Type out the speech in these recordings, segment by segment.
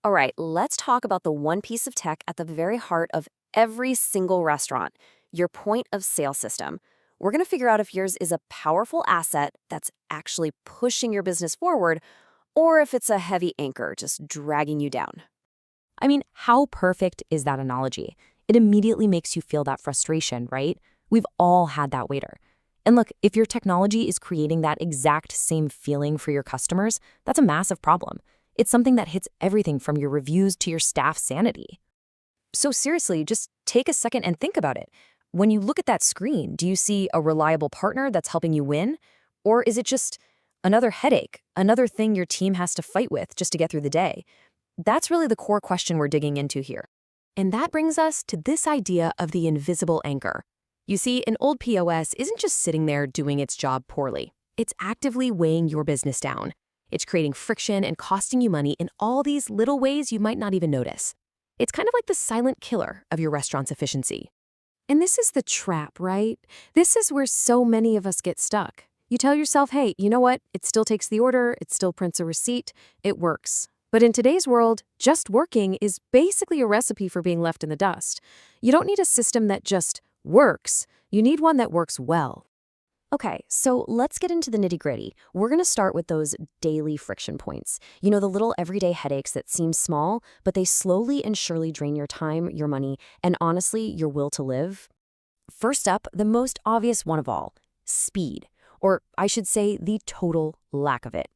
All right, let's talk about the one piece of tech at the very heart of every single restaurant, your point of sale system. We're going to figure out if yours is a powerful asset that's actually pushing your business forward or if it's a heavy anchor just dragging you down. I mean, how perfect is that analogy? It immediately makes you feel that frustration, right? We've all had that waiter. And look, if your technology is creating that exact same feeling for your customers, that's a massive problem. It's something that hits everything from your reviews to your staff sanity. So seriously, just take a second and think about it. When you look at that screen, do you see a reliable partner that's helping you win? Or is it just another headache, another thing your team has to fight with just to get through the day? That's really the core question we're digging into here. And that brings us to this idea of the invisible anchor. You see, an old POS isn't just sitting there doing its job poorly. It's actively weighing your business down. It's creating friction and costing you money in all these little ways you might not even notice. It's kind of like the silent killer of your restaurant's efficiency. And this is the trap, right? This is where so many of us get stuck. You tell yourself, hey, you know what? It still takes the order, it still prints a receipt, it works. But in today's world, just working is basically a recipe for being left in the dust. You don't need a system that just works. You need one that works well. Okay, so let's get into the nitty-gritty. We're going to start with those daily friction points. You know, the little everyday headaches that seem small, but they slowly and surely drain your time, your money, and honestly, your will to live. First up, the most obvious one of all, speed. Or I should say, the total lack of it.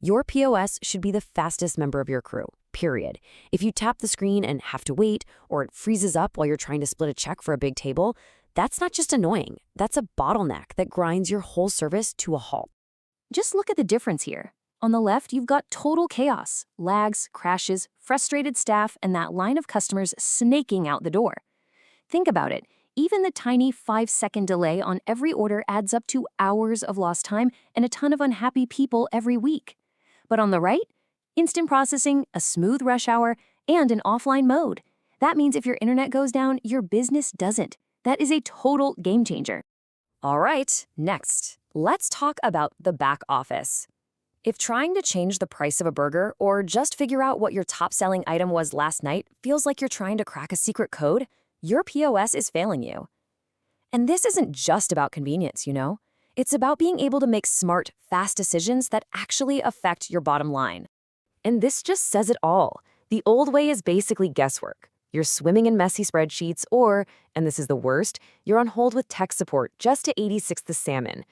Your POS should be the fastest member of your crew, period. If you tap the screen and have to wait, or it freezes up while you're trying to split a check for a big table, that's not just annoying. That's a bottleneck that grinds your whole service to a halt. Just look at the difference here. On the left, you've got total chaos, lags, crashes, frustrated staff, and that line of customers snaking out the door. Think about it. Even the tiny 5-second delay on every order adds up to hours of lost time and a ton of unhappy people every week. But on the right, instant processing, a smooth rush hour, and an offline mode. That means if your internet goes down, your business doesn't. That is a total game changer. All right, next, let's talk about the back office. If trying to change the price of a burger or just figure out what your top-selling item was last night feels like you're trying to crack a secret code, your POS is failing you. And this isn't just about convenience, you know? It's about being able to make smart, fast decisions that actually affect your bottom line. And this just says it all. The old way is basically guesswork. You're swimming in messy spreadsheets or, and this is the worst, you're on hold with tech support just to 86 the salmon.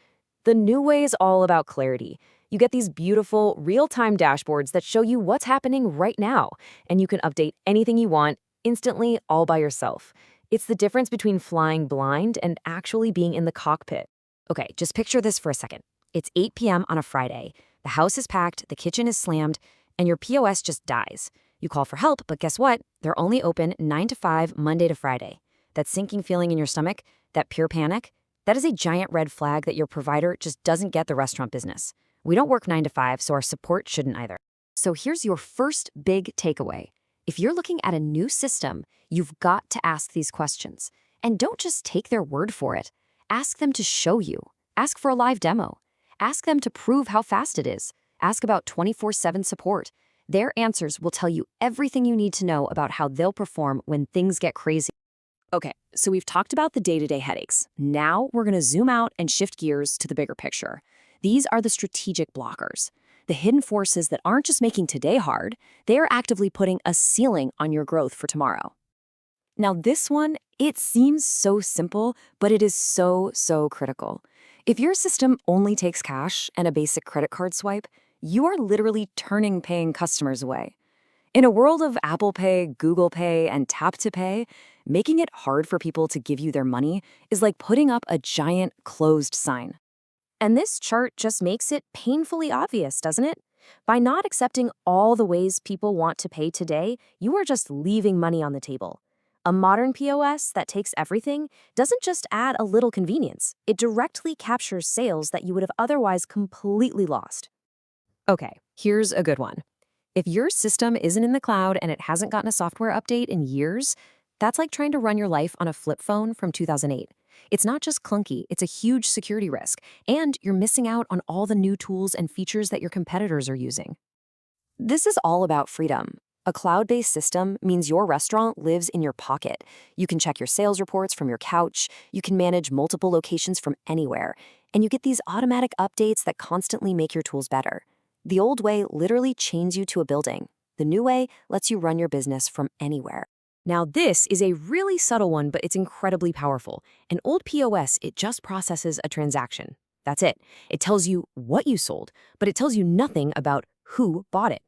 The new way is all about clarity. You get these beautiful, real-time dashboards that show you what's happening right now, and you can update anything you want instantly all by yourself. It's the difference between flying blind and actually being in the cockpit. Okay, just picture this for a second. It's 8 p.m. on a Friday. The house is packed, the kitchen is slammed, and your POS just dies. You call for help, but guess what? They're only open 9 to 5, Monday to Friday. That sinking feeling in your stomach, that pure panic, that is a giant red flag that your provider just doesn't get the restaurant business. We don't work 9 to 5, so our support shouldn't either. So here's your first big takeaway. If you're looking at a new system, you've got to ask these questions. And don't just take their word for it. Ask them to show you. Ask for a live demo. Ask them to prove how fast it is. Ask about 24/7 support. Their answers will tell you everything you need to know about how they'll perform when things get crazy. Okay, so we've talked about the day-to-day headaches. Now we're going to zoom out and shift gears to the bigger picture. These are the strategic blockers, the hidden forces that aren't just making today hard, they are actively putting a ceiling on your growth for tomorrow. Now this one, it seems so simple, but it is so critical. If your system only takes cash and a basic credit card swipe, you are literally turning paying customers away. In a world of Apple Pay, Google Pay, and Tap to Pay, making it hard for people to give you their money is like putting up a giant closed sign. And this chart just makes it painfully obvious, doesn't it? By not accepting all the ways people want to pay today, you are just leaving money on the table. A modern POS that takes everything doesn't just add a little convenience, it directly captures sales that you would have otherwise completely lost. Okay, here's a good one. If your system isn't in the cloud and it hasn't gotten a software update in years, that's like trying to run your life on a flip phone from 2008. It's not just clunky, it's a huge security risk, and you're missing out on all the new tools and features that your competitors are using. This is all about freedom. A cloud-based system means your restaurant lives in your pocket. You can check your sales reports from your couch, you can manage multiple locations from anywhere, and you get these automatic updates that constantly make your tools better. The old way literally chains you to a building. The new way lets you run your business from anywhere. Now, this is a really subtle one, but it's incredibly powerful. An old POS, it just processes a transaction. That's it. It tells you what you sold, but it tells you nothing about who bought it.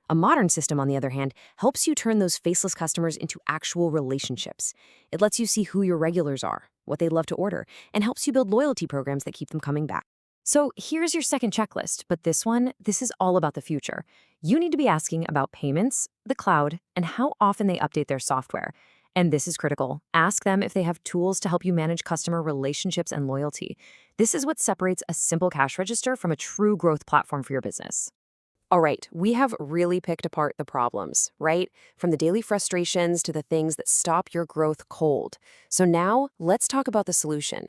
A modern system, on the other hand, helps you turn those faceless customers into actual relationships. It lets you see who your regulars are, what they love to order, and helps you build loyalty programs that keep them coming back. So here's your second checklist, but this is all about the future. You need to be asking about payments, the cloud, and how often they update their software. And this is critical. Ask them if they have tools to help you manage customer relationships and loyalty. This is what separates a simple cash register from a true growth platform for your business. All right, we have really picked apart the problems, right? From the daily frustrations to the things that stop your growth cold. So now let's talk about the solution.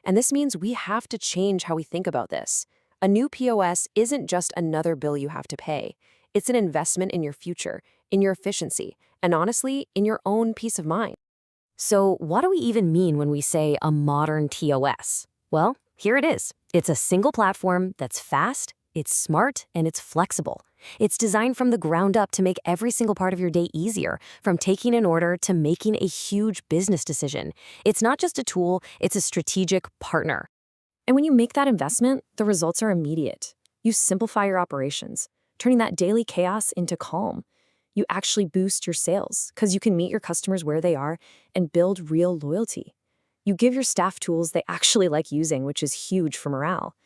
And this means we have to change how we think about this. A new POS isn't just another bill you have to pay. It's an investment in your future, in your efficiency, and honestly, in your own peace of mind. So what do we even mean when we say a modern TOS? Well, here it is. It's a single platform that's fast, it's smart, and it's flexible. It's designed from the ground up to make every single part of your day easier, from taking an order to making a huge business decision. It's not just a tool, it's a strategic partner. And when you make that investment, the results are immediate. You simplify your operations, turning that daily chaos into calm. You actually boost your sales because you can meet your customers where they are and build real loyalty. You give your staff tools they actually like using, which is huge for morale.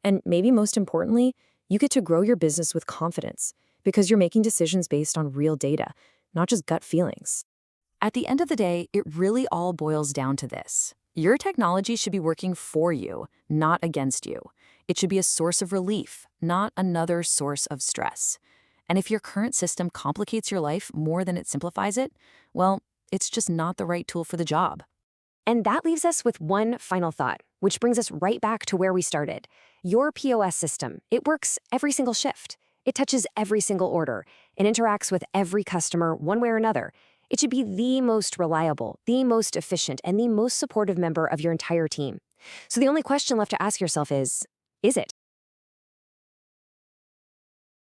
And maybe most importantly, you get to grow your business with confidence because you're making decisions based on real data, not just gut feelings. At the end of the day, it really all boils down to this. Your technology should be working for you, not against you. It should be a source of relief, not another source of stress. And if your current system complicates your life more than it simplifies it, well, it's just not the right tool for the job. And that leaves us with one final thought, which brings us right back to where we started. Your POS system, it works every single shift. It touches every single order and interacts with every customer one way or another. It should be the most reliable, the most efficient, and the most supportive member of your entire team. So the only question left to ask yourself is it?